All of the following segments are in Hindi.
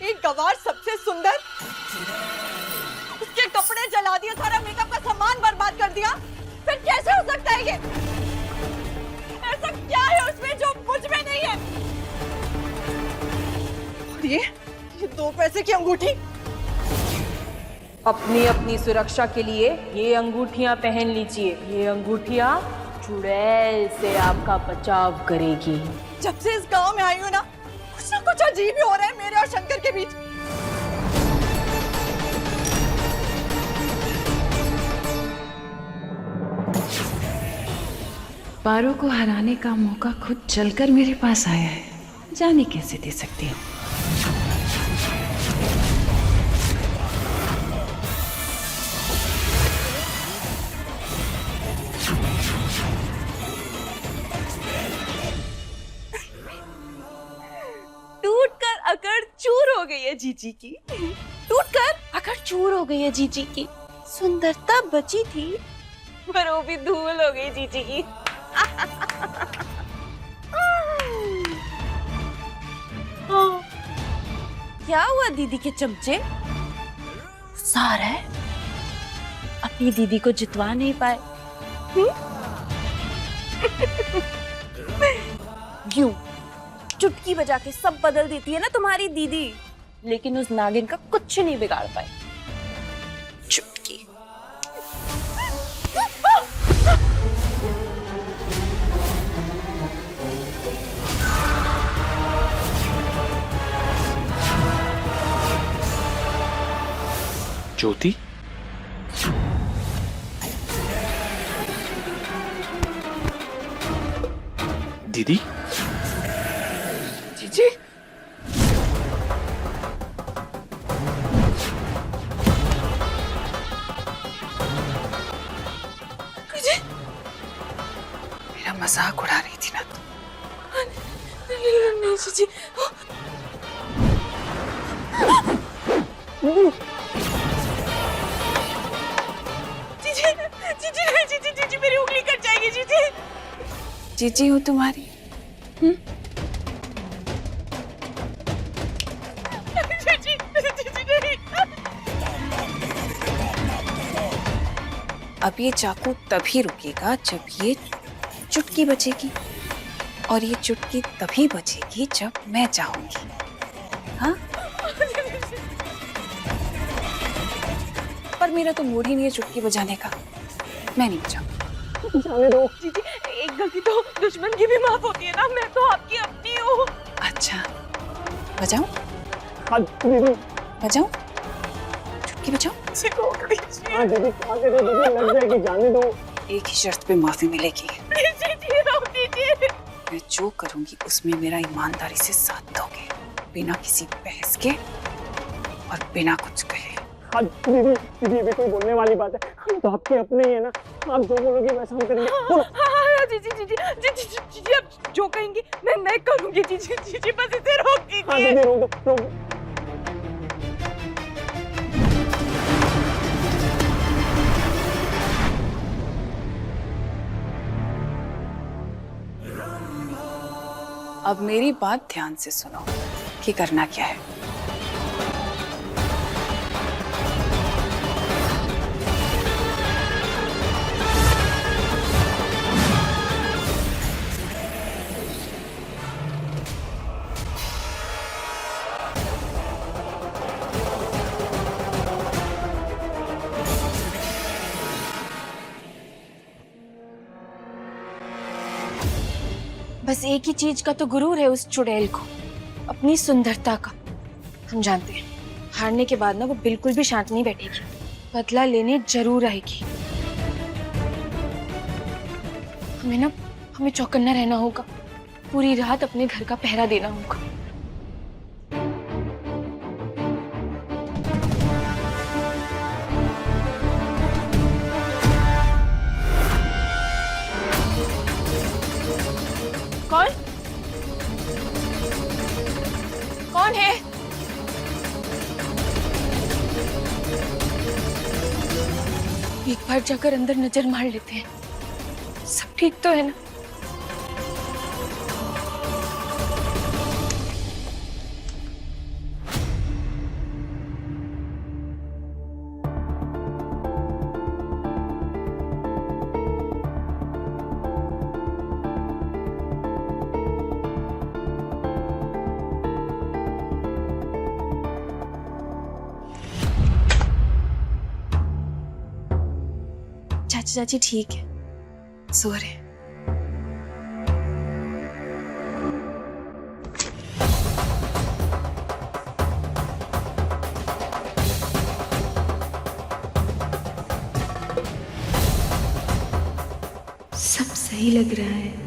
एक गवार सबसे सुंदर, उसके कपड़े जला दिए, सारा मेकअप का सामान बर्बाद कर दिया, फिर कैसे हो सकता है ये? ऐसा क्या है उसमें जो मुझ में नहीं है? और ये 2 पैसे की अंगूठी, अपनी अपनी सुरक्षा के लिए ये अंगूठियां पहन लीजिए। ये अंगूठियां चुड़ैल से आपका बचाव करेगी। जब से इस गांव में आई हूँ ना कुछ अजीब ही हो रहा है मेरे और शंकर के बीच। पारो को हराने का मौका खुद चलकर मेरे पास आया है, जाने कैसे दे सकती हूँ। टूटकर अकड़ चूर हो गई है जीजी की, टूटकर अकड़ चूर हो गई है जीजी की। सुंदरता बची थी पर वो भी धूल हो गई जीजी की। क्या हुआ दीदी के चमचे? सारा है अपनी दीदी को जितवा नहीं पाए। क्यों चुटकी बजा के सब बदल देती है ना तुम्हारी दीदी, लेकिन उस नागिन का कुछ नहीं बिगाड़ पाई। चुटकी। ज्योति, दीदी, जीजी, मेरा मजाक उड़ा रही थी ना तुम? नहीं जीजी। जीजी, जीजी नहीं, जीजी, जीजी मेरी उंगली कट जाएगी जीजी। जीजी हूँ तुम्हारी। जीजी, जीजी नहीं। अब ये चाकू तभी रुकेगा जब ये चुटकी बजेगी, और ये चुटकी तभी बजेगी जब मैं चाहूंगी। हाँ, पर मेरा तो मूड ही नहीं है चुटकी बजाने का। मैं नहीं बजाऊंगी। जाने दो। जीजी, एक गलती तो दुश्मन की भी माफ होती है ना, मैं तो आपकी अपनी हूँ। अच्छा, बजाऊं? हाँ दीदी, बजाऊं? चुटकी बजाऊं? हाँ दीदी, आगे दो दीदी, लग जाएगी, जाने दो। एक ही शर्त पे माफी मिलेगी। जीजी रोक दीजिए। मैं जो करूंगी उसमें मेरा ईमानदारी से साथ दोगे, बिना किसी बहस के और बिना कुछ कहे। हाँ दीदी, दीदी अभी कोई बोलने वाली बात है, हम तो आपके अपने ही है ना, आप जो बोलोगे वैसा हम करेंगे। बोलो। हाँ जीजी, जीजी, जीजी, जीजी आप जो कहेंगी मैं करूंगी जीजी। जीजी बस इसे रोक दीजिए। हाँ दीदी, रोक दो, रोक दो। अब मेरी बात ध्यान से सुनो कि करना क्या है। बस एक ही चीज का तो गुरूर है उस चुड़ैल को, अपनी सुंदरता का। हम जानते हैं हारने के बाद ना वो बिल्कुल भी शांत नहीं बैठेगी, बदला लेने जरूर आएगी। हमें चौकन्ना रहना होगा, पूरी रात अपने घर का पहरा देना होगा। कौन? कौन है? एक बार जाकर अंदर नजर मार लेते हैं, सब ठीक तो है ना? चाचा चाची ठीक है, सो रहे हैं। सब सही लग रहा है।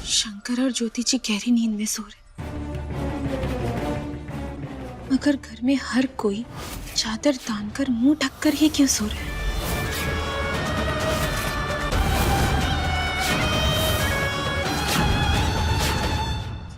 शंकर और ज्योति जी गहरी नींद में सो रहे, मगर घर में हर कोई चादर तानकर मुंह ढककर ही क्यों सो रहा है?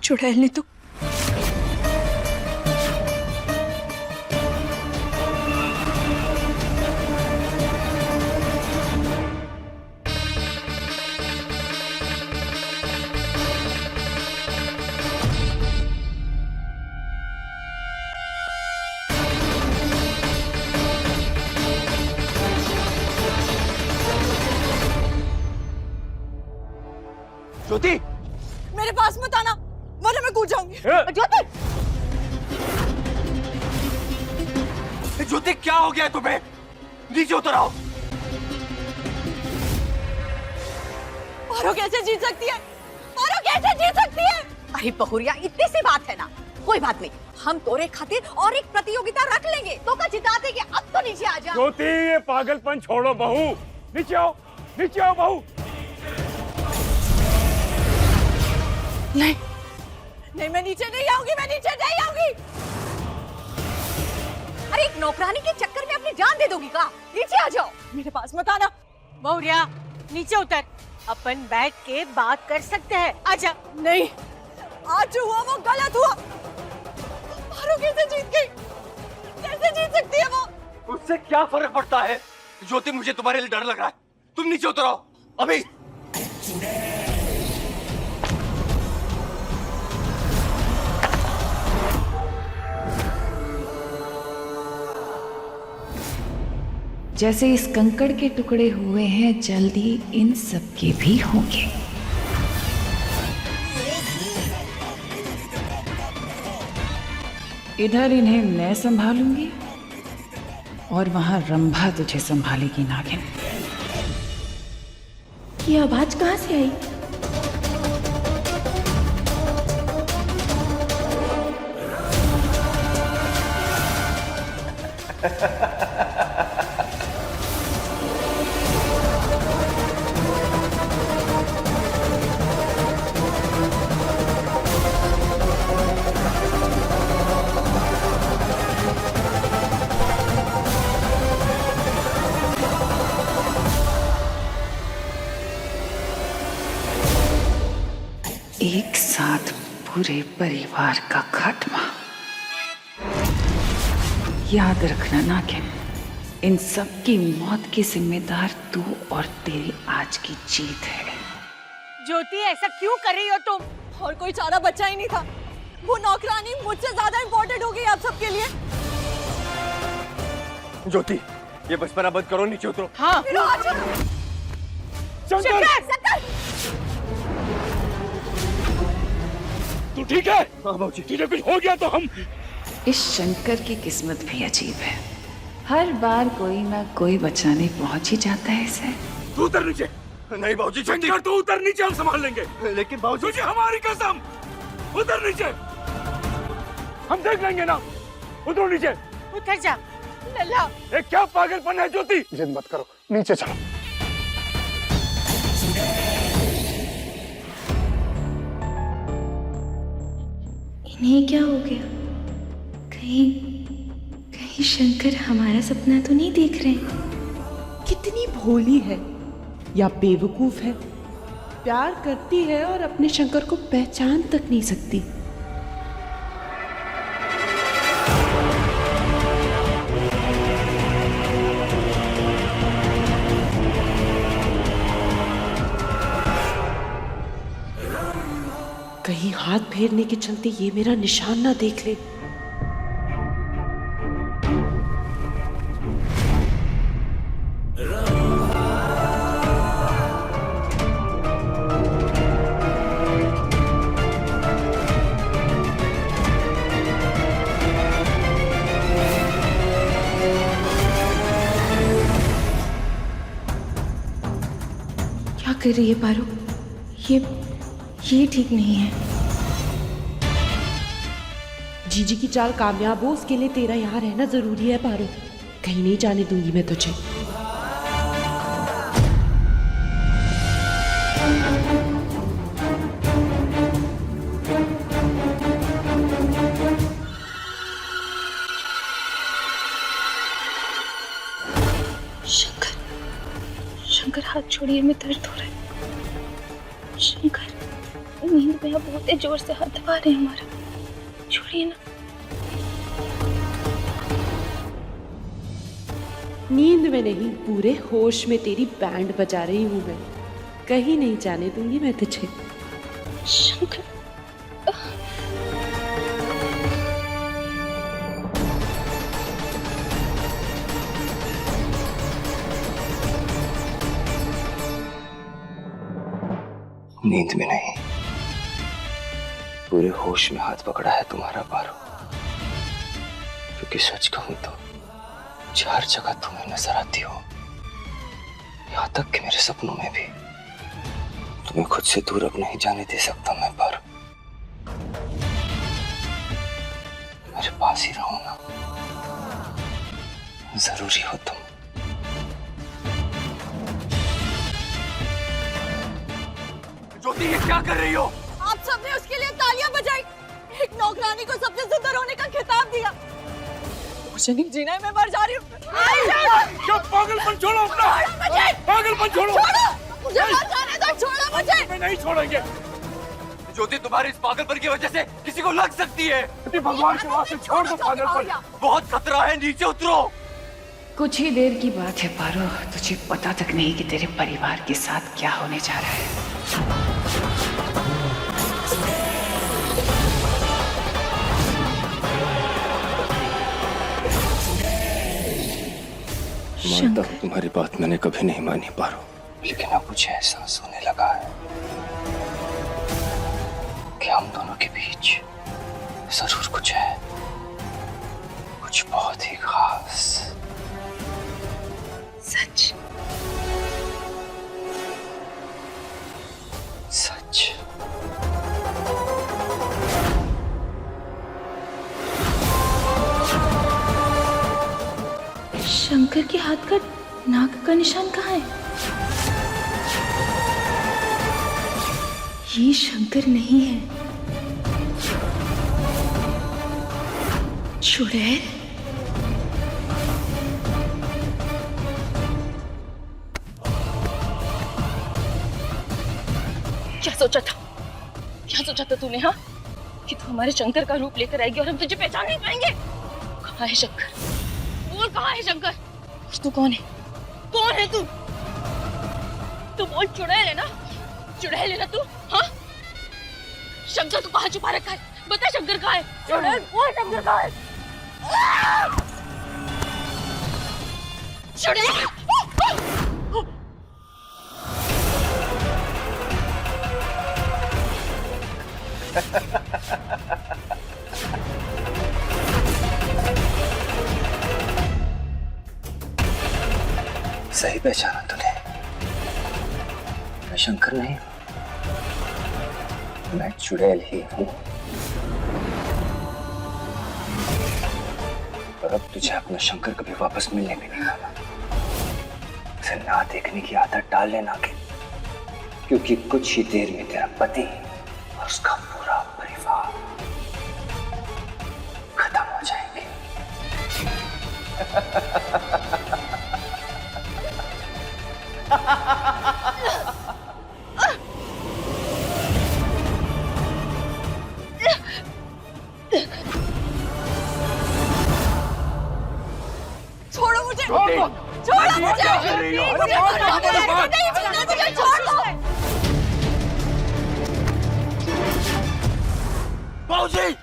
चुड़ैल ने तो ज्योति, मेरे पास मत आना वरना मैं कूद जाऊंगी। ज्योति, ज्योति क्या हो गया तुम्हें? नीचे उतर आओ। पारो कैसे जीत सकती है? पारो कैसे जीत सकती है? अरे बहुरिया, इतनी सी बात है ना, कोई बात नहीं, हम तोरे खातिर और एक प्रतियोगिता रख लेंगे। तो का जिता देंगे। अब तो नीचे आ जा। ज्योति, ये पागलपन छोड़ो बहू, नीचे आओ, नीचे आओ बहू। नहीं नहीं, मैं नीचे नहीं आऊंगी, मैं नीचे नहीं आऊंगी। अरे एक नौकरानी के चक्कर में अपनी जान दे दोगी का? नीचे आ जाओ। मेरे पास मत आना। बहुरिया नीचे उतर, अपन बैठ के बात कर सकते हैं, आजा। नहीं, आज जो हुआ वो गलत हुआ। पारो कैसे जीत गई? कैसे जीत सकती है वो? उससे क्या फर्क पड़ता है? ज्योति, मुझे तुम्हारे लिए डर लग रहा है। तुम नीचे उतर आओ अभी। जैसे इस कंकड़ के टुकड़े हुए हैं, जल्दी इन सब के भी होंगे। इधर इन्हें मैं संभालूंगी और वहां रंभा तुझे संभालेगी नागिन। ये आवाज कहाँ से आई? एक साथ पूरे परिवार का खात्मा। याद रखना नागिन, इन सब की मौत की जिम्मेदार तू और तेरी आज की जीत है। ज्योति, ऐसा क्यों कर रही हो तुम? और कोई चारा बचा ही नहीं था। वो नौकरानी मुझसे ज्यादा इम्पोर्टेंट हो गई आप सबके लिए। ज्योति, ये बचपना बंद करो, नीचे उतरो। हाँ, शंकर, तू ठीक है? हाँ बाबूजी, तुझे कुछ हो गया तो हम। इस शंकर की किस्मत भी अजीब है, हर बार कोई ना कोई बचाने पहुंच ही जाता है इसे। तू उतर नीचे। नहीं बाबूजी, शंकर तू उतर नीचे, हम संभाल लेंगे। लेकिन बाबूजी, तुझे हमारी कसम, उतर नीचे, हम देख लेंगे ना। उतरो नीचे। उतर जा। लल्ला, ये क्या पागलपन है ज्योति? जिद मत करो, नीचे चलो। इन्हें क्या हो गया? कहीं कहीं शंकर हमारा सपना तो नहीं देख रहे? कितनी भोली है या बेवकूफ है, प्यार करती है और अपने शंकर को पहचान तक नहीं सकती। कहीं हाथ फेरने के चलते ये मेरा निशान ना देख ले। क्या कर रही है पारो? ये ठीक नहीं है। जीजी की चाल कामयाब हो उसके लिए तेरा यहाँ रहना जरूरी है पारो। कहीं नहीं जाने दूंगी मैं तुझे। शंकर हाथ छोड़िए, मैं दर्द हो रहा है। शंकर नींद में आप बहुत जोर से हाथ दबा रहे हैं हमारा, छोड़िए ना। नींद में नहीं, पूरे होश में तेरी बैंड बजा रही हूँ मैं। कहीं नहीं जाने दूंगी मैं तुझे। शंकर नींद में नहीं, पूरे होश में हाथ पकड़ा है तुम्हारा पारो। क्योंकि सच कहूं तो चार जगह तुम्हें नजर आती हो, यहां तक कि मेरे सपनों में भी। तुम्हें खुद से दूर अब नहीं जाने दे सकता मैं पारो। मेरे पास ही रहो ना, जरूरी हो तुम। ज्योति, ये क्या कर रही हो? आप सबने उसके लिए तालियां बजाई, एक नौकरानी को सबसे सुंदर होने का खिताब दिया। मुझे नहीं जीना है, मैं मर जा रही हूँ। क्या पागलपन छोड़ो अपना, पागलपन छोड़ो। मुझे मर जाने दो, छोड़ो मुझे। मैं नहीं छोड़ेंगे। ज्योति, तुम्हारी इस पागलपन की वजह से किसी को लग सकती है। भगवान के वास्ते छोड़ दो पागलपन। बहुत खतरा है, नीचे उतरो। कुछ ही देर की बात है पारो, तुझे पता तक नहीं कि तेरे परिवार के साथ क्या होने जा रहा है। मानता हूं तुम्हारी बात मैंने कभी नहीं मानी पारो, लेकिन अब मुझे एहसास होने लगा है कि हम दोनों के बीच जरूर कुछ है, कुछ बहुत ही खास। सच सच। शंकर के हाथ का नाक का निशान कहाँ है? ये शंकर नहीं है, चुड़ैल। क्या सोचा था तूने? हाँ, कि तू हमारे शंकर का रूप लेकर आएगी और हम तुझे पहचान नहीं पाएंगे? कहाँ है शंकर? बोल, कहाँ है शंकर? तू कौन है? कौन है तू? तू बोल, चुड़ैल है ना? चुड़ैल है ना तू? हाँ? शंकर को कहाँ छुपा रखा है? बता, शंकर कहाँ है? चुड़ैल बोल, शंकर कहाँ है? चुड़ैल! सही पहचाना तूने। मैं शंकर नहीं, मैं चुड़ैल ही हूं। और अब तुझे अपना शंकर कभी वापस मिलने भी नहीं आना। उसे ना देखने की आदत डाल लेना, क्योंकि कुछ ही देर में तेरा पति और उसका पूरा परिवार खत्म हो जाएंगे। छोड़ो मुझे, छोड़ दो। छोड़ो मुझे, क्या कर रही हो? मुझे छोड़ दो, मुझे छोड़ दो। बाबूजी!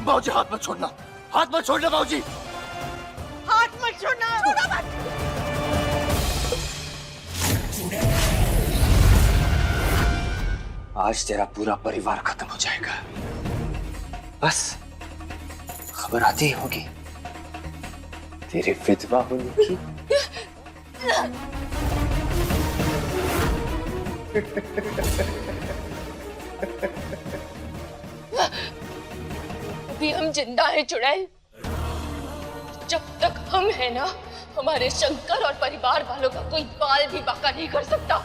बाबूजी हाथ मत छोड़ना, हाथ मत छोड़ना बाबूजी! हाथ मत छोड़ना। आज तेरा पूरा परिवार खत्म हो जाएगा। बस खबर आती ही होगी तेरे विधवा होने की। अभी हम जिंदा हैं चुड़ैल। जब तक हम हैं ना, हमारे शंकर और परिवार वालों का कोई बाल भी बाका नहीं कर सकता।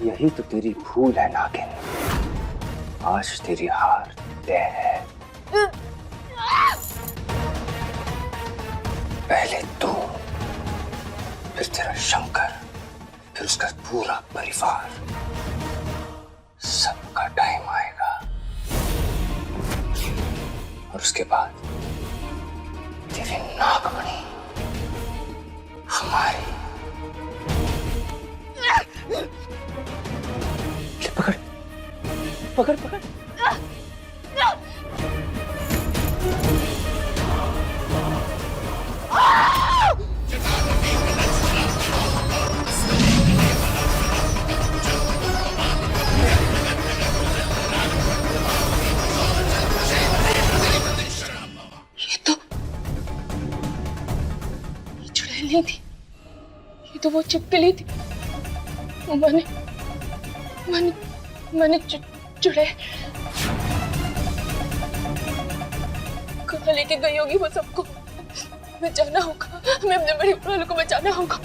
यही तो तेरी भूल है नागिन। आज तेरी हार तय है। पहले तू, फिर तेरा शंकर, फिर उसका पूरा परिवार। सबका टाइम आएगा और उसके बाद तेरी नागमणि हमारी। पकड़ पकड़ पकड़। ये चुड़ैल नहीं थी, ये तो वो छिपकली थी। मैंने चुड़ैल कहाँ लेके गई होगी वो सबको। बचाना होगा, हमें अपने बड़े वालों को बचाना होगा।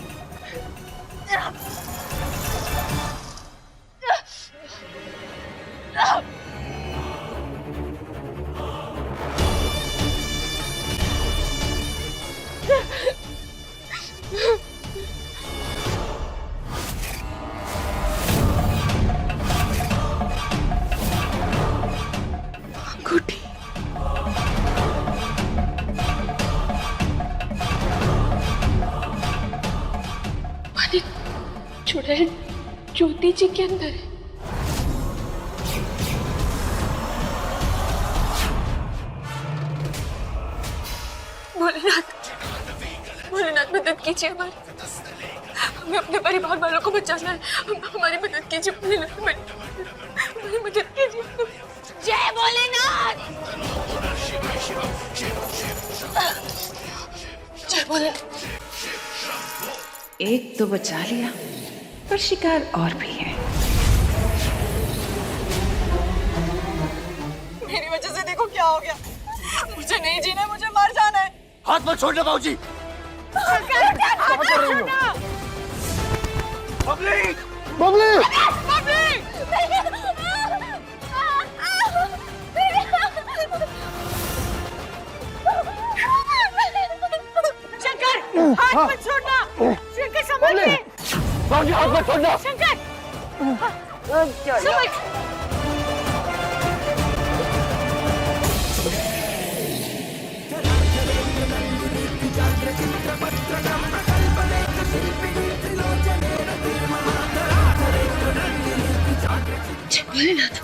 अंगूठी। मानिक चुड़ैल ज्योति जी के अंदर है। भोलेनाथ मदद कीजिए हमारी। हमें अपने परिवार वालों को बचाना है। हमारी मदद कीजिए भोलेनाथ, हमारी मदद कीजिए। जय भोलेनाथ। जय भोलेनाथ। एक तो बचा लिया, पर शिकार और भी है। मेरी वजह से देखो क्या हो गया। मुझे नहीं जीना है, मुझे मर जाना है। हाथ मत छोड़ना बाबूजी! बबली! बबली! शंकर, हाथ मत छोड़ना। शंकर संभलिए। बाबूजी हाथ मत छोड़ना। शंकर, संभल। भोलेनाथ,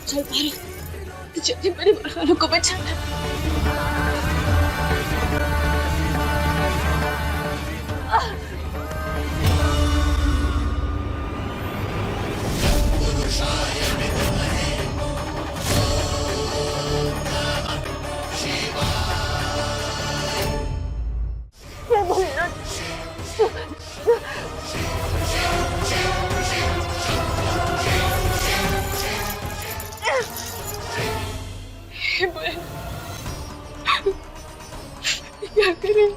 चल पारो, जल्दी परिवार वालों को बचाना। क्या करें?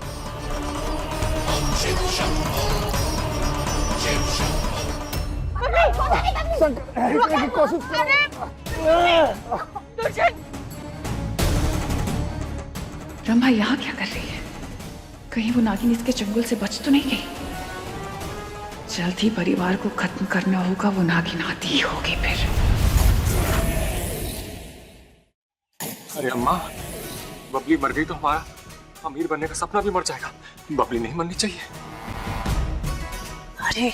रंभा यहाँ क्या कर रही है? कहीं वो नागिन इसके चंगुल से बच तो नहीं गई? जल्द ही परिवार को खत्म करना होगा। वो नागिन आती ही होगी फिर। अरे अम्मा, बबली मर गई तो हमारा अमीर बनने का सपना भी मर जाएगा, बबली नहीं मरनी चाहिए। अरे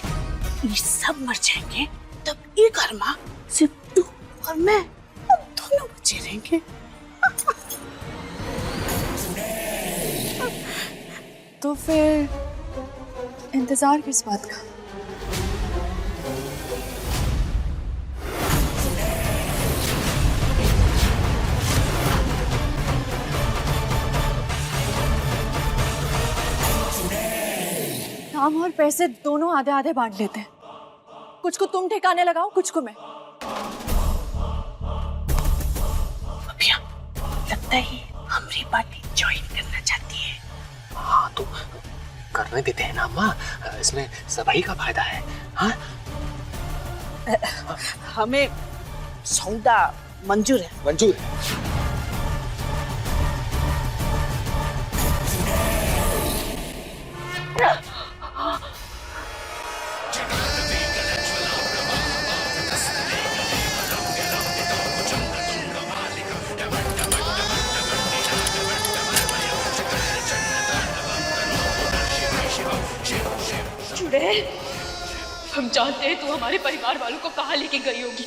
ये सब मर जाएंगे तब ये घर में सिर्फ तू और मैं, हम दोनों बचे रहेंगे। तो फिर इंतजार किस बात का? काम और पैसे दोनों आधे आधे बांट लेते हैं। कुछ को तुम ठिकाने लगाओ, कुछ को मैं। अभिया, लगता है हमारी पार्टी ज्वाइन करना चाहती है। हाँ तो करने देते हैं ना अम्मा, इसमें सभी का फायदा है। हाँ हमें सौदा मंजूर है। मंजूर है। चुड़ैल, हम जानते हैं तू हमारे परिवार वालों को कहाँ लेके गई होगी।